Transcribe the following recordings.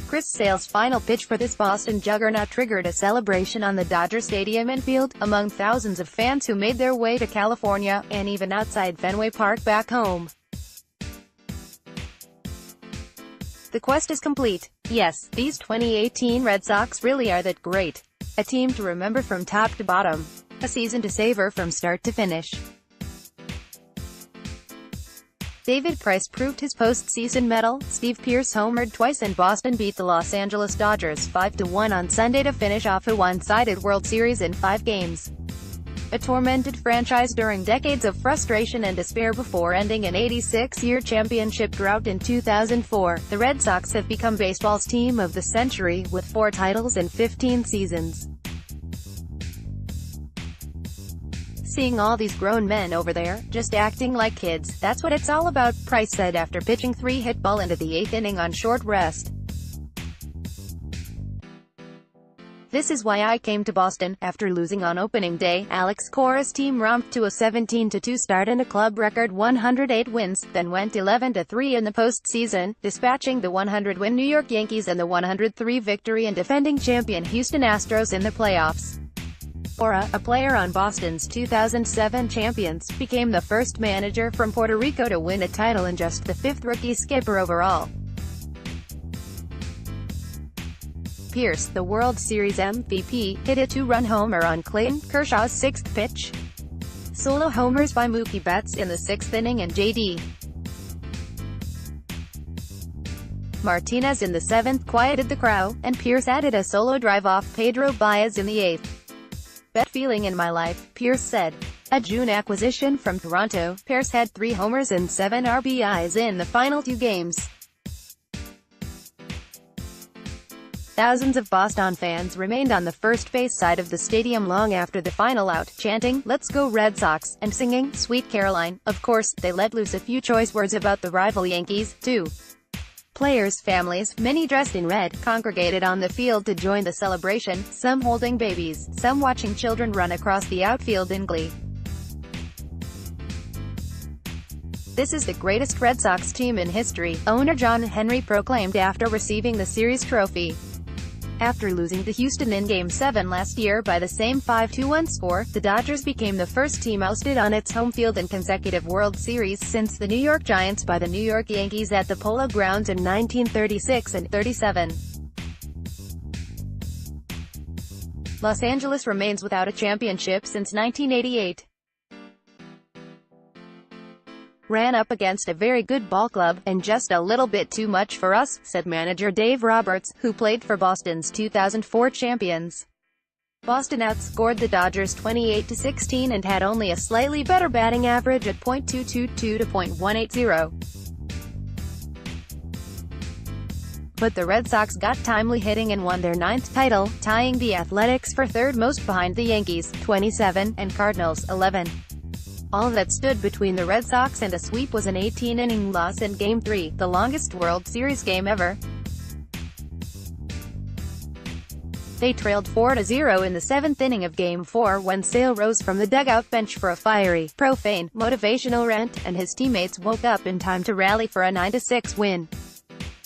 Chris Sale's final pitch for this Boston juggernaut triggered a celebration on the Dodger Stadium infield, among thousands of fans who made their way to California, and even outside Fenway Park back home. The quest is complete. Yes, these 2018 Red Sox really are that great. A team to remember from top to bottom. A season to savor from start to finish. David Price proved his postseason mettle, Steve Pearce homered twice, and Boston beat the Los Angeles Dodgers 5-1 on Sunday to finish off a one-sided World Series in 5 games. A tormented franchise during decades of frustration and despair before ending an 86-year championship drought in 2004, the Red Sox have become baseball's team of the century, with 4 titles in 15 seasons. Seeing all these grown men over there, just acting like kids, that's what it's all about, Price said after pitching 3-hit ball into the 8th inning on short rest. This is why I came to Boston. After losing on opening day, Alex Cora's team romped to a 17-2 start and a club record 108 wins, then went 11-3 in the postseason, dispatching the 100-win New York Yankees and the 103 victory and defending champion Houston Astros in the playoffs. Cora, a player on Boston's 2007 champions, became the first manager from Puerto Rico to win a title and just the 5th rookie skipper overall. Pearce, the World Series MVP, hit a 2-run homer on Clayton Kershaw's 6th pitch. Solo homers by Mookie Betts in the 6th inning and J.D. Martinez in the 7th quieted the crowd, and Pearce added a solo drive off Pedro Baez in the 8th. Best feeling in my life, Pearce said. A June acquisition from Toronto, Pearce had 3 homers and 7 RBIs in the final 2 games. Thousands of Boston fans remained on the first base side of the stadium long after the final out, chanting, "Let's go Red Sox," and singing, "Sweet Caroline." Of course, they let loose a few choice words about the rival Yankees, too. Players' families, many dressed in red, congregated on the field to join the celebration, some holding babies, some watching children run across the outfield in glee. This is the greatest Red Sox team in history, owner John Henry proclaimed after receiving the series trophy. After losing to Houston in Game 7 last year by the same 5-1 score, the Dodgers became the first team ousted on its home field in consecutive World Series since the New York Giants by the New York Yankees at the Polo Grounds in 1936 and 37. Los Angeles remains without a championship since 1988. Ran up against a very good ball club, and just a little bit too much for us, said manager Dave Roberts, who played for Boston's 2004 champions. Boston outscored the Dodgers 28-16 and had only a slightly better batting average at .222 to .180. But the Red Sox got timely hitting and won their 9th title, tying the Athletics for 3rd most behind the Yankees, 27, and Cardinals, 11. All that stood between the Red Sox and a sweep was an 18-inning loss in Game 3, the longest World Series game ever. They trailed 4-0 in the 7th inning of Game 4 when Sale rose from the dugout bench for a fiery, profane, motivational rant, and his teammates woke up in time to rally for a 9-6 win.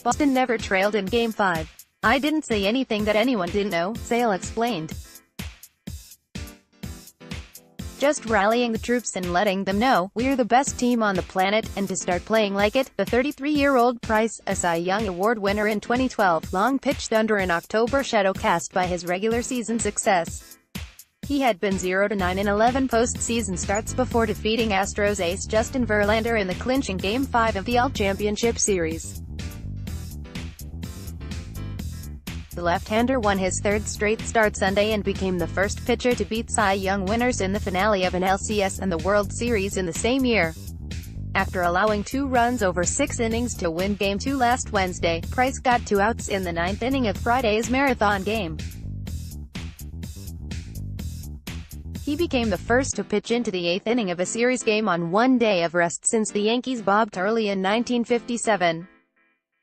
Boston never trailed in Game 5. "I didn't say anything that anyone didn't know," Sale explained. "Just rallying the troops and letting them know, we're the best team on the planet, and to start playing like it." The 33-year-old Price, a Cy Young Award winner in 2012, long pitched under an October shadow cast by his regular season success. He had been 0-9 in 11 postseason starts before defeating Astros ace Justin Verlander in the clinching Game 5 of the AL Championship Series. The left-hander won his 3rd straight start Sunday and became the first pitcher to beat Cy Young winners in the finale of an LCS and the World Series in the same year. After allowing 2 runs over 6 innings to win Game 2 last Wednesday, Price got 2 outs in the 9th inning of Friday's marathon game. He became the first to pitch into the 8th inning of a series game on 1 day of rest since the Yankees bobbed early in 1957.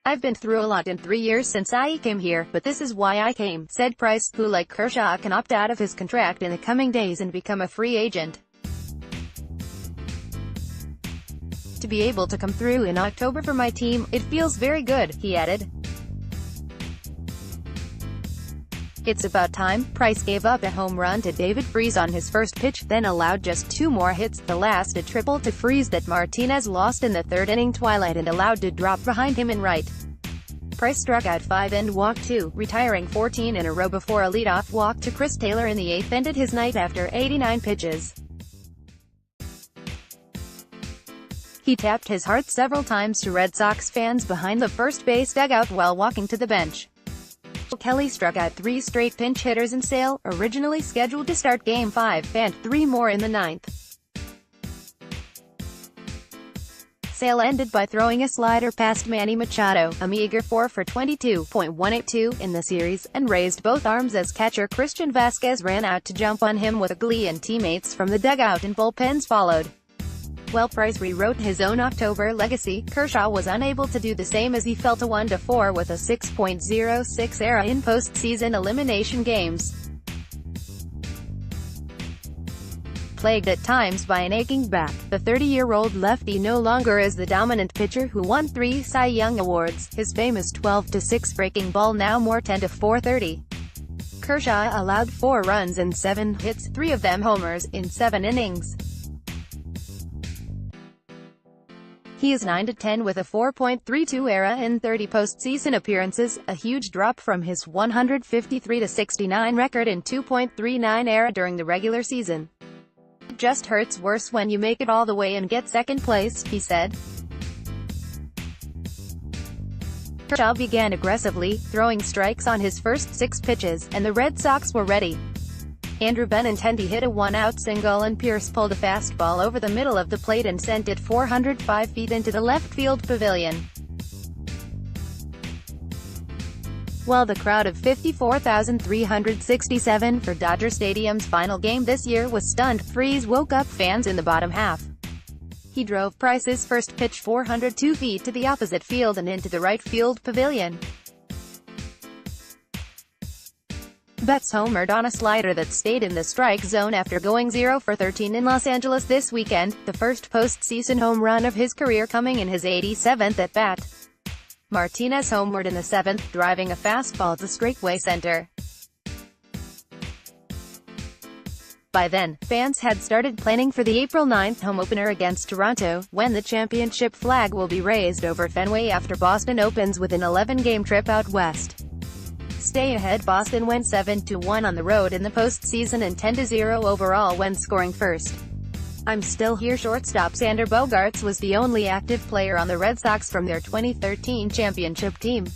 "I've been through a lot in 3 years since I came here, but this is why I came," said Price, who like Kershaw can opt out of his contract in the coming days and become a free agent. "To be able to come through in October for my team, it feels very good," he added. "It's about time." Price gave up a home run to David Freese on his first pitch, then allowed just 2 more hits, the last a triple to Freese that Martinez lost in the third inning twilight and allowed to drop behind him in right. Price struck out 5 and walked 2, retiring 14 in a row before a leadoff walk to Chris Taylor in the 8th ended his night after 89 pitches. He tapped his heart several times to Red Sox fans behind the first base dugout while walking to the bench. Kelly struck out 3 straight pinch hitters in Sale, originally scheduled to start Game 5, and 3 more in the 9th. Sale ended by throwing a slider past Manny Machado, a meager 4 for 22.182 in the series, and raised both arms as catcher Christian Vasquez ran out to jump on him with glee, and teammates from the dugout and bullpens followed. While Price rewrote his own October legacy, Kershaw was unable to do the same as he fell to 1-4 with a 6.06 ERA in postseason elimination games. Plagued at times by an aching back, the 30-year-old lefty no longer is the dominant pitcher who won 3 Cy Young awards, his famous 12-6 breaking ball now more 10-4 Kershaw allowed 4 runs and 7 hits, 3 of them homers, in 7 innings. He is 9-10 with a 4.32 ERA in 30 postseason appearances, a huge drop from his 153-69 record and 2.39 ERA during the regular season. "It just hurts worse when you make it all the way and get second place," he said. Kershaw began aggressively, throwing strikes on his first 6 pitches, and the Red Sox were ready. Andrew Benintendi hit a 1-out single and Pearce pulled a fastball over the middle of the plate and sent it 405 feet into the left field pavilion. While the crowd of 54,367 for Dodger Stadium's final game this year was stunned, Freese woke up fans in the bottom half. He drove Price's first pitch 402 feet to the opposite field and into the right field pavilion. Betts homered on a slider that stayed in the strike zone after going 0 for 13 in Los Angeles this weekend, the first postseason home run of his career coming in his 87th at-bat. Martinez homered in the 7th, driving a fastball to straightaway center. By then, fans had started planning for the April 9th home opener against Toronto, when the championship flag will be raised over Fenway after Boston opens with an 11-game trip out west. Stay ahead. Boston went 7-1 on the road in the postseason and 10-0 overall when scoring first. "I'm still here." Shortstop Xander Bogaerts was the only active player on the Red Sox from their 2013 championship team.